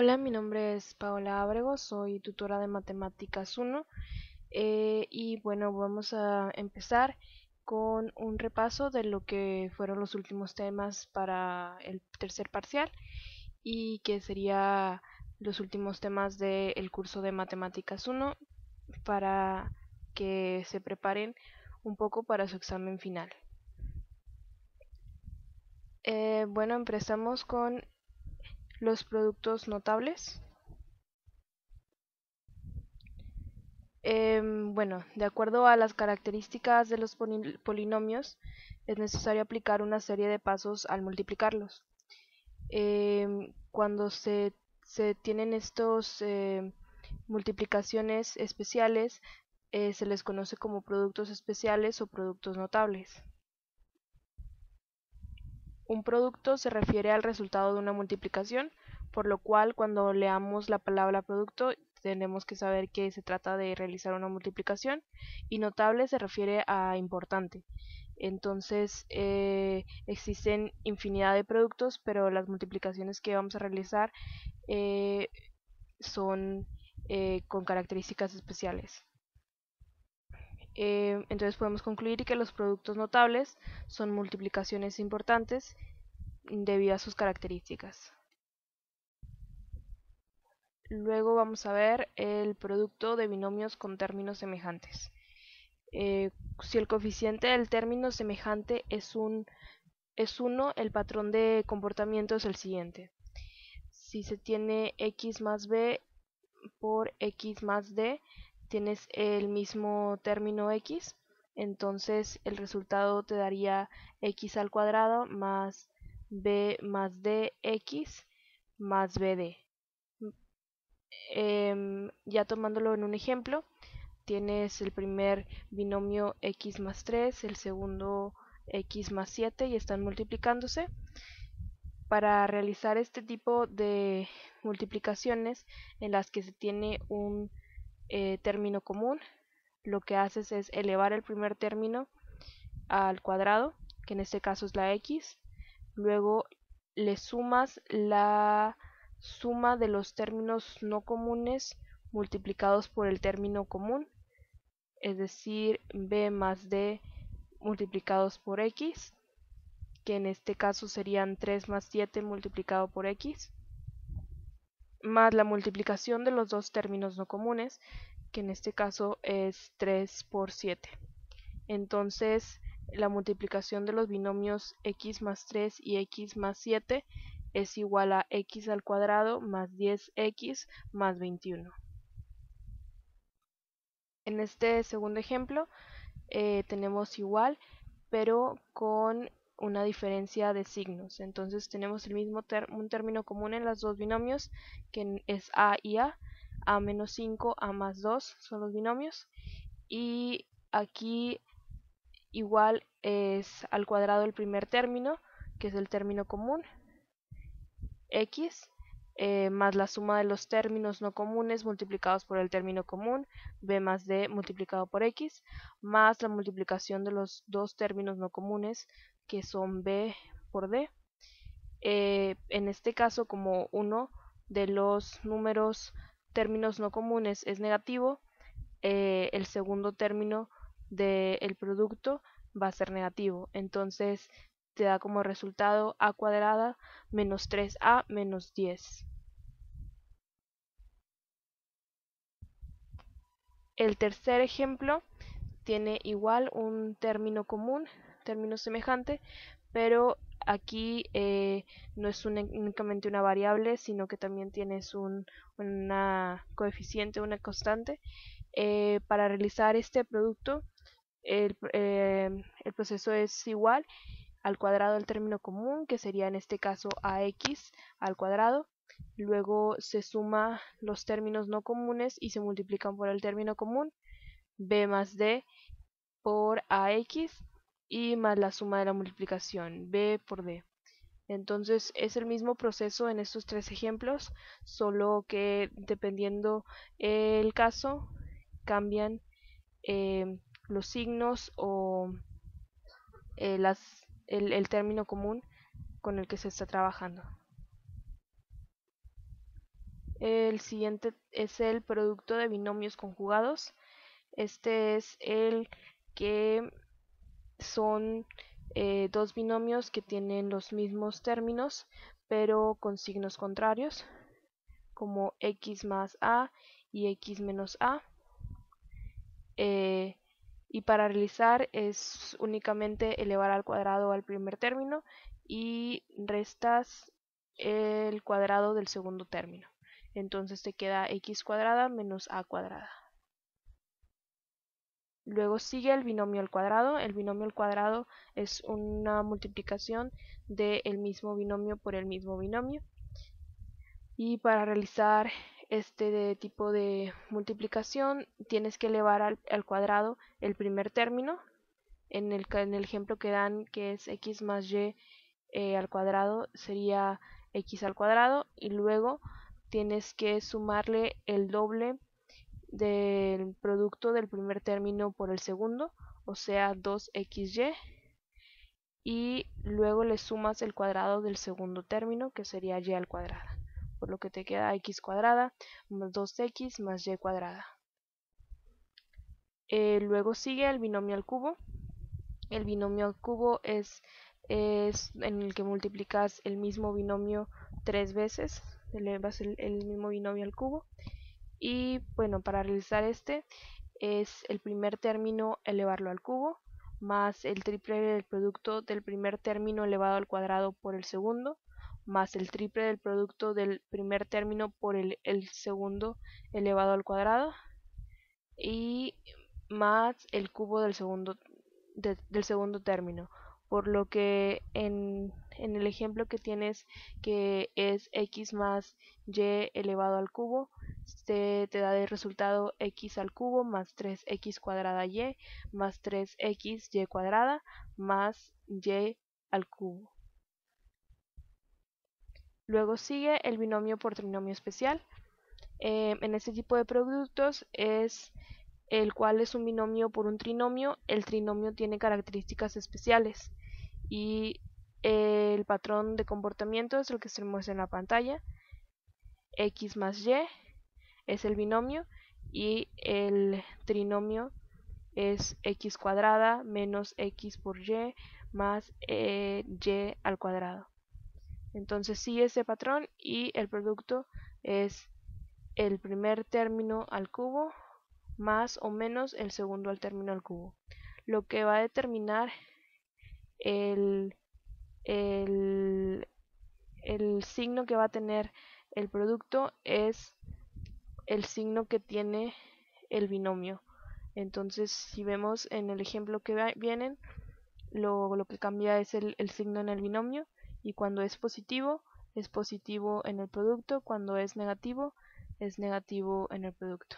Hola, mi nombre es Paola Ábrego, soy tutora de Matemáticas 1 y bueno, vamos a empezar con un repaso de lo que fueron los últimos temas para el tercer parcial y que sería los últimos temas del curso de Matemáticas 1 para que se preparen un poco para su examen final. Bueno, empezamos con los productos notables. Bueno, de acuerdo a las características de los polinomios, es necesario aplicar una serie de pasos al multiplicarlos. Cuando se tienen estos multiplicaciones especiales, se les conoce como productos especiales o productos notables. Un producto se refiere al resultado de una multiplicación, por lo cual cuando leamos la palabra producto tenemos que saber que se trata de realizar una multiplicación, y notable se refiere a importante. Entonces existen infinidad de productos, pero las multiplicaciones que vamos a realizar eh, son con características especiales. Entonces podemos concluir que los productos notables son multiplicaciones importantes debido a sus características. Luego vamos a ver el producto de binomios con términos semejantes. Si el coeficiente del término semejante es 1, el patrón de comportamiento es el siguiente. Si se tiene x más b por x más d, tienes el mismo término x, entonces el resultado te daría x al cuadrado más b más dx más bd. Ya tomándolo en un ejemplo, tienes el primer binomio x más 3, el segundo x más 7 y están multiplicándose. Para realizar este tipo de multiplicaciones en las que se tiene un término común, lo que haces es elevar el primer término al cuadrado, que en este caso es la x, luego le sumas la suma de los términos no comunes multiplicados por el término común, es decir, b más d multiplicados por x, que en este caso serían 3 más 7 multiplicado por x, más la multiplicación de los dos términos no comunes, que en este caso es 3 por 7. Entonces, la multiplicación de los binomios x más 3 y x más 7 es igual a x al cuadrado más 10x más 21. En este segundo ejemplo tenemos igual, pero con una diferencia de signos. Entonces tenemos el mismo un término común en los dos binomios, que es a y a menos 5, a más 2 son los binomios, y aquí igual es al cuadrado el primer término, que es el término común, x, más la suma de los términos no comunes multiplicados por el término común, b más d multiplicado por x, más la multiplicación de los dos términos no comunes, que son b por d. En este caso, como uno de los números términos no comunes es negativo, el segundo término del producto va a ser negativo. Entonces te da como resultado a cuadrada menos 3a menos 10. El tercer ejemplo tiene igual un término común, término semejante, pero aquí no es únicamente una variable, sino que también tienes una coeficiente, una constante. Para realizar este producto, el proceso es igual al cuadrado del término común, que sería en este caso ax al cuadrado. Luego se suma los términos no comunes y se multiplican por el término común, b más d por ax, y más la suma de la multiplicación, b por d. Entonces es el mismo proceso en estos tres ejemplos, solo que dependiendo el caso cambian los signos o el término común con el que se está trabajando. El siguiente es el producto de binomios conjugados. Este es el que son dos binomios que tienen los mismos términos, pero con signos contrarios, como x más a y x menos a. Y para realizar es únicamente elevar al cuadrado al primer término y restas el cuadrado del segundo término. Entonces te queda x cuadrada menos a cuadrada. Luego sigue el binomio al cuadrado. El binomio al cuadrado es una multiplicación del mismo binomio por el mismo binomio. Y para realizar este tipo de multiplicación tienes que elevar al cuadrado el primer término. En el ejemplo que dan, que es x más y al cuadrado, sería x al cuadrado, y luego tienes que sumarle el doble del producto del primer término por el segundo, o sea 2xy, y luego le sumas el cuadrado del segundo término, que sería y al cuadrado, por lo que te queda x cuadrada más 2x más y cuadrada. Luego sigue el binomio al cubo. El binomio al cubo es en el que multiplicas el mismo binomio 3 veces, elevas el mismo binomio al cubo. Y bueno, para realizar este es el primer término elevarlo al cubo, más el triple del producto del primer término elevado al cuadrado por el segundo, más el triple del producto del primer término por el segundo elevado al cuadrado, y más el cubo del segundo término, por lo que en el ejemplo que tienes, que es x más y elevado al cubo, te da de resultado x al cubo más 3x cuadrada y más 3x y cuadrada más y al cubo. Luego sigue el binomio por trinomio especial. En este tipo de productos es el cual es un binomio por un trinomio. El trinomio tiene características especiales y el patrón de comportamiento es el que se muestra en la pantalla. X más y es el binomio y el trinomio es x cuadrada menos x por y más y al cuadrado. Entonces sigue ese patrón y el producto es el primer término al cubo más o menos el segundo al término al cubo. Lo que va a determinar el, el, el signo que va a tener el producto es el signo que tiene el binomio. Entonces, si vemos en el ejemplo que vienen, lo que cambia es el signo en el binomio, y cuando es positivo en el producto, cuando es negativo en el producto.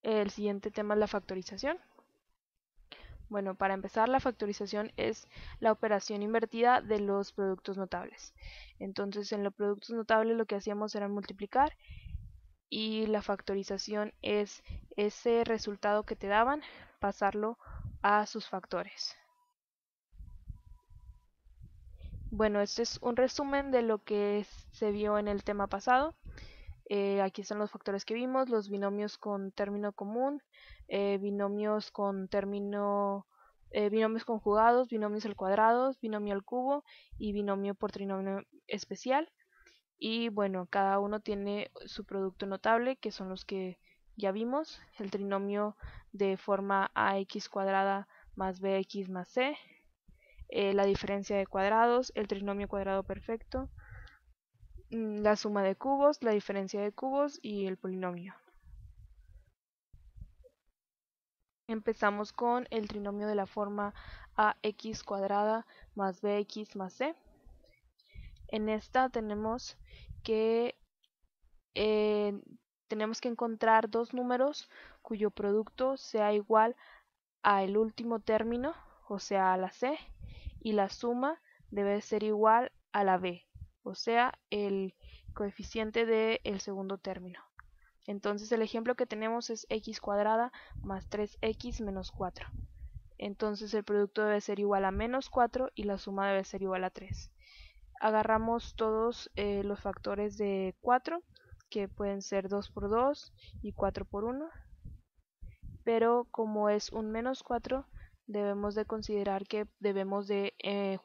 El siguiente tema es la factorización. Bueno, para empezar, la factorización es la operación invertida de los productos notables. Entonces, en los productos notables lo que hacíamos era multiplicar, y la factorización es ese resultado que te daban, pasarlo a sus factores. Bueno, este es un resumen de lo que se vio en el tema pasado. Aquí están los factores que vimos: los binomios con término común, binomios con término, binomios conjugados, binomios al cuadrado, binomio al cubo y binomio por trinomio especial. Y bueno, cada uno tiene su producto notable, que son los que ya vimos: el trinomio de forma ax cuadrada más bx más c, la diferencia de cuadrados, el trinomio cuadrado perfecto, la suma de cubos, la diferencia de cubos y el polinomio. Empezamos con el trinomio de la forma ax cuadrada más bx más c. En esta tenemos que encontrar dos números cuyo producto sea igual a el último término, o sea a la c, y la suma debe ser igual a la b, o sea el coeficiente del segundo término. Entonces el ejemplo que tenemos es x cuadrada más 3x menos 4. Entonces el producto debe ser igual a menos 4 y la suma debe ser igual a 3. agarramos todos los factores de 4, que pueden ser 2 por 2 y 4 por 1, pero como es un menos 4, debemos de considerar que debemos de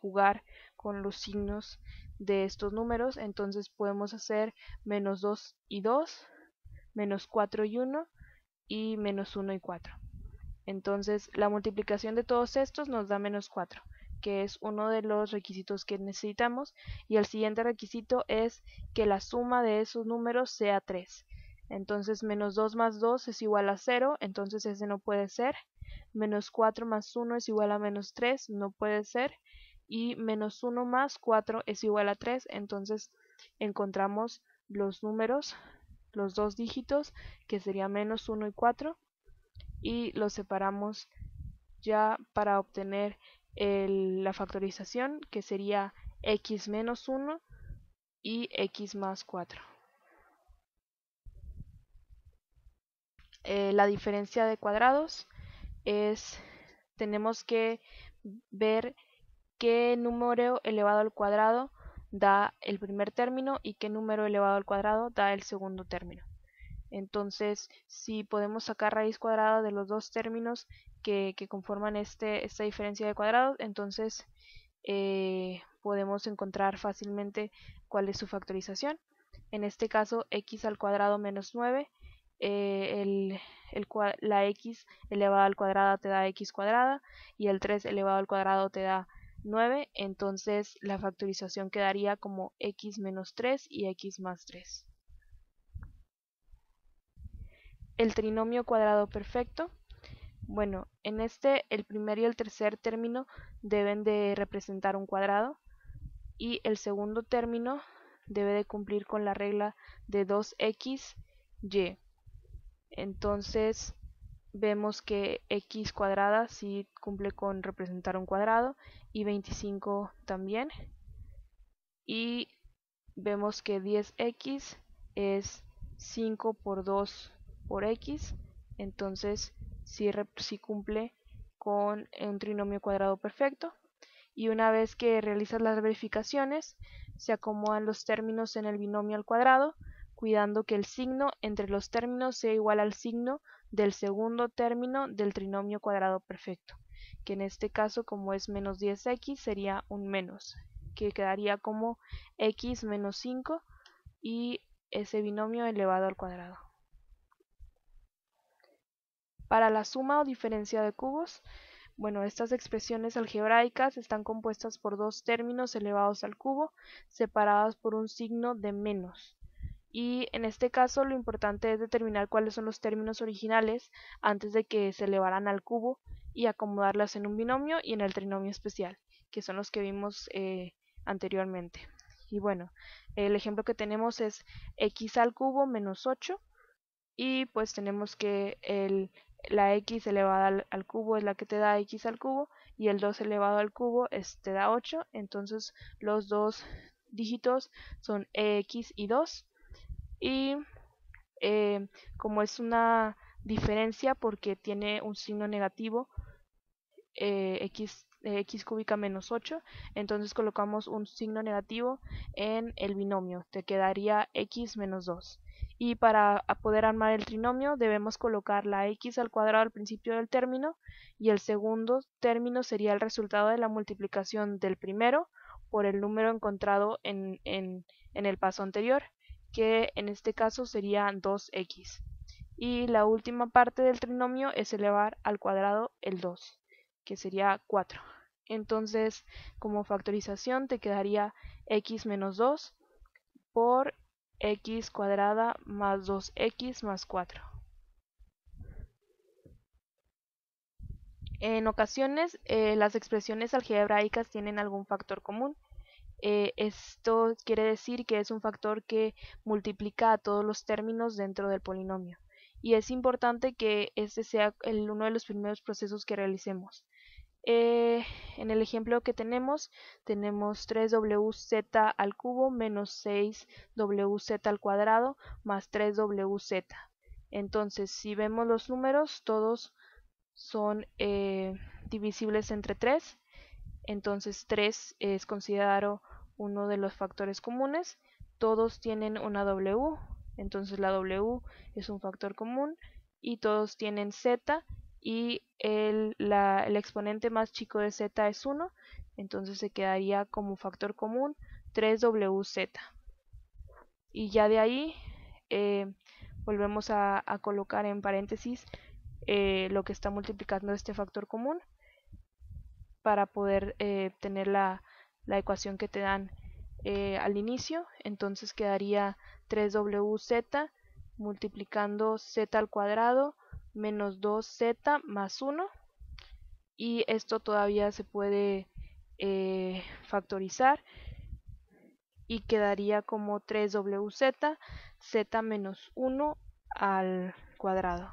jugar con los signos de estos números. Entonces podemos hacer menos 2 y 2, menos 4 y 1 y menos 1 y 4. Entonces la multiplicación de todos estos nos da menos 4, que es uno de los requisitos que necesitamos, y el siguiente requisito es que la suma de esos números sea 3. Entonces menos 2 más 2 es igual a 0, entonces ese no puede ser. Menos 4 más 1 es igual a menos 3, no puede ser. Y menos 1 más 4 es igual a 3, entonces encontramos los números, los dos dígitos, que sería menos 1 y 4, y los separamos ya para obtener la factorización, que sería x menos 1 y x más 4. La diferencia de cuadrados es, tenemos que ver qué número elevado al cuadrado da el primer término y qué número elevado al cuadrado da el segundo término. Entonces, si podemos sacar raíz cuadrada de los dos términos que conforman esta diferencia de cuadrados, entonces podemos encontrar fácilmente cuál es su factorización. En este caso, x al cuadrado menos 9, la x elevada al cuadrado te da x cuadrada y el 3 elevado al cuadrado te da 9, entonces la factorización quedaría como x menos 3 y x más 3. El trinomio cuadrado perfecto. Bueno, en este el primer y el tercer término deben de representar un cuadrado, y el segundo término debe de cumplir con la regla de 2x, y. Entonces vemos que x cuadrada sí cumple con representar un cuadrado, y 25 también. Y vemos que 10x es 5 por 2 por x, entonces sí cumple con un trinomio cuadrado perfecto. Y una vez que realizas las verificaciones, se acomodan los términos en el binomio al cuadrado, cuidando que el signo entre los términos sea igual al signo del segundo término del trinomio cuadrado perfecto, que en este caso, como es menos 10x, sería un menos, que quedaría como x menos 5 y ese binomio elevado al cuadrado. Para la suma o diferencia de cubos, bueno, estas expresiones algebraicas están compuestas por dos términos elevados al cubo, separados por un signo de menos. Y en este caso lo importante es determinar cuáles son los términos originales antes de que se elevaran al cubo y acomodarlas en un binomio y en el trinomio especial, que son los que vimos anteriormente. Y bueno, el ejemplo que tenemos es x al cubo menos 8, y pues tenemos que la x elevada al cubo es la que te da x al cubo, y el 2 elevado al cubo te da 8, entonces los dos dígitos son x y 2, y como es una diferencia porque tiene un signo negativo, x cúbica menos 8, entonces colocamos un signo negativo en el binomio, te quedaría x menos 2. Y para poder armar el trinomio debemos colocar la x al cuadrado al principio del término, y el segundo término sería el resultado de la multiplicación del primero por el número encontrado en el paso anterior, que en este caso sería 2x. Y la última parte del trinomio es elevar al cuadrado el 2, que sería 4. Entonces, como factorización te quedaría x menos 2 por x cuadrada más 2x más 4. En ocasiones, las expresiones algebraicas tienen algún factor común. Esto quiere decir que es un factor que multiplica a todos los términos dentro del polinomio. Y es importante que este sea uno de los primeros procesos que realicemos. En el ejemplo que tenemos 3wz al cubo menos 6wz al cuadrado más 3wz. Entonces, si vemos los números, todos son divisibles entre 3. Entonces 3 es considerado uno de los factores comunes. Todos tienen una W, entonces la W es un factor común, y todos tienen Z, y el exponente más chico de Z es 1, entonces se quedaría como factor común 3WZ. Y ya de ahí volvemos a colocar en paréntesis lo que está multiplicando este factor común para poder tener la ecuación que te dan al inicio. Entonces quedaría 3WZ multiplicando Z al cuadrado menos 2Z más 1, y esto todavía se puede factorizar y quedaría como 3WZ Z menos 1 al cuadrado.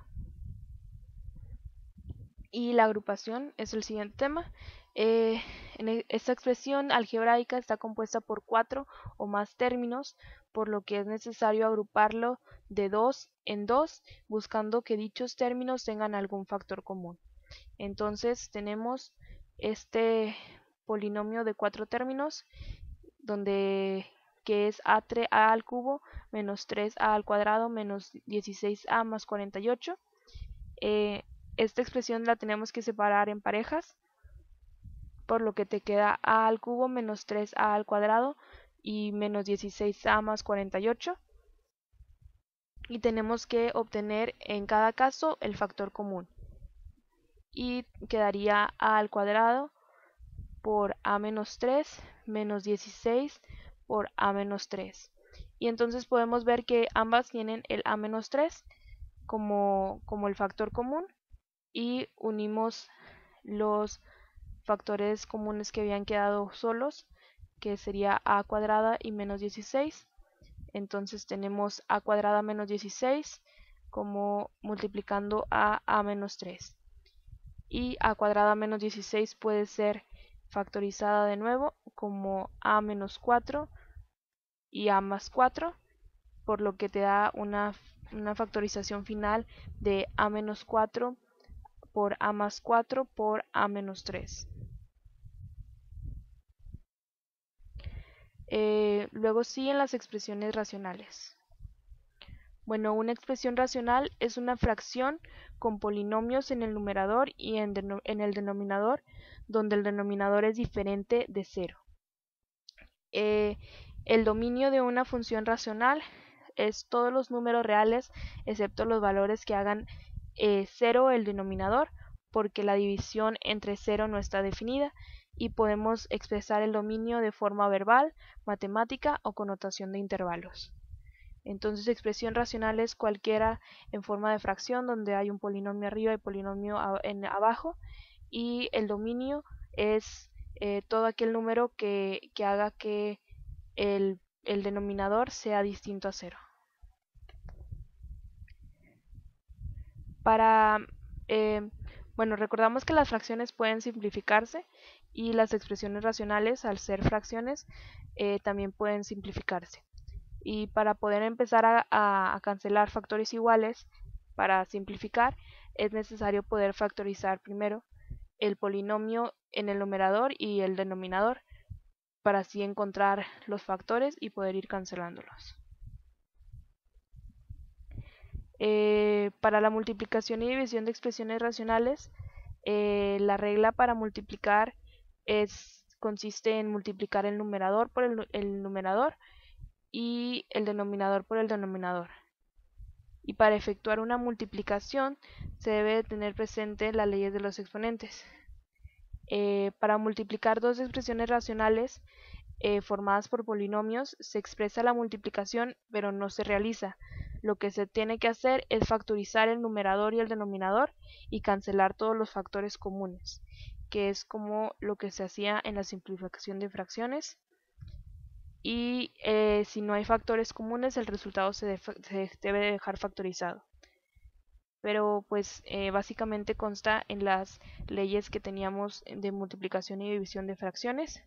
Y la agrupación es el siguiente tema. Esta expresión algebraica está compuesta por 4 o más términos, por lo que es necesario agruparlo de 2 en 2, buscando que dichos términos tengan algún factor común. Entonces tenemos este polinomio de 4 términos, que es a al cubo menos 3a al cuadrado menos 16a más 48. Esta expresión la tenemos que separar en parejas, por lo que te queda a al cubo menos 3a al cuadrado y menos 16a más 48. Y tenemos que obtener en cada caso el factor común. Y quedaría a al cuadrado por a menos 3 menos 16 por a menos 3. Y entonces podemos ver que ambas tienen el a menos 3 como el factor común, y unimos los factores comunes que habían quedado solos, que sería a cuadrada y menos 16. Entonces tenemos a cuadrada menos 16 como multiplicando a menos 3. Y a cuadrada menos 16 puede ser factorizada de nuevo como a menos 4 y a más 4, por lo que te da una factorización final de a menos 4 por a más 4 por a menos 3. Luego siguen las expresiones racionales. Bueno, una expresión racional es una fracción con polinomios en el numerador y en el denominador, donde el denominador es diferente de 0. El dominio de una función racional es todos los números reales excepto los valores que hagan 0 el denominador, porque la división entre 0 no está definida, y podemos expresar el dominio de forma verbal, matemática o con notación de intervalos. Entonces, expresión racional es cualquiera en forma de fracción donde hay un polinomio arriba y polinomio abajo, y el dominio es todo aquel número que haga que el denominador sea distinto a 0. Bueno, recordamos que las fracciones pueden simplificarse, y las expresiones racionales, al ser fracciones, también pueden simplificarse. Y para poder empezar a cancelar factores iguales, para simplificar, es necesario poder factorizar primero el polinomio en el numerador y el denominador, para así encontrar los factores y poder ir cancelándolos. Para la multiplicación y división de expresiones racionales, la regla para multiplicar consiste en multiplicar el numerador por el numerador y el denominador por el denominador. Y para efectuar una multiplicación se debe de tener presente las leyes de los exponentes. Para multiplicar dos expresiones racionales formadas por polinomios, se expresa la multiplicación pero no se realiza. Lo que se tiene que hacer es factorizar el numerador y el denominador y cancelar todos los factores comunes, que es como lo que se hacía en la simplificación de fracciones. Y si no hay factores comunes, el resultado se debe dejar factorizado. Pero pues básicamente consta en las leyes que teníamos de multiplicación y división de fracciones,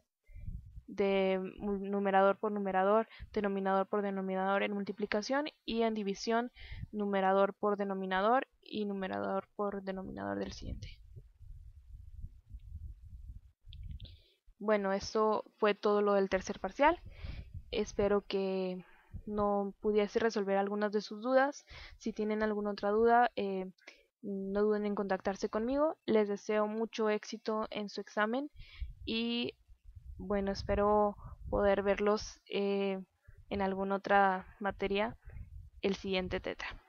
de numerador por numerador, denominador por denominador en multiplicación, y en división, numerador por denominador y numerador por denominador del siguiente. Bueno, eso fue todo lo del tercer parcial. Espero que no pudiese resolver algunas de sus dudas. Si tienen alguna otra duda, no duden en contactarse conmigo. Les deseo mucho éxito en su examen y bueno, espero poder verlos en alguna otra materia el siguiente tetra.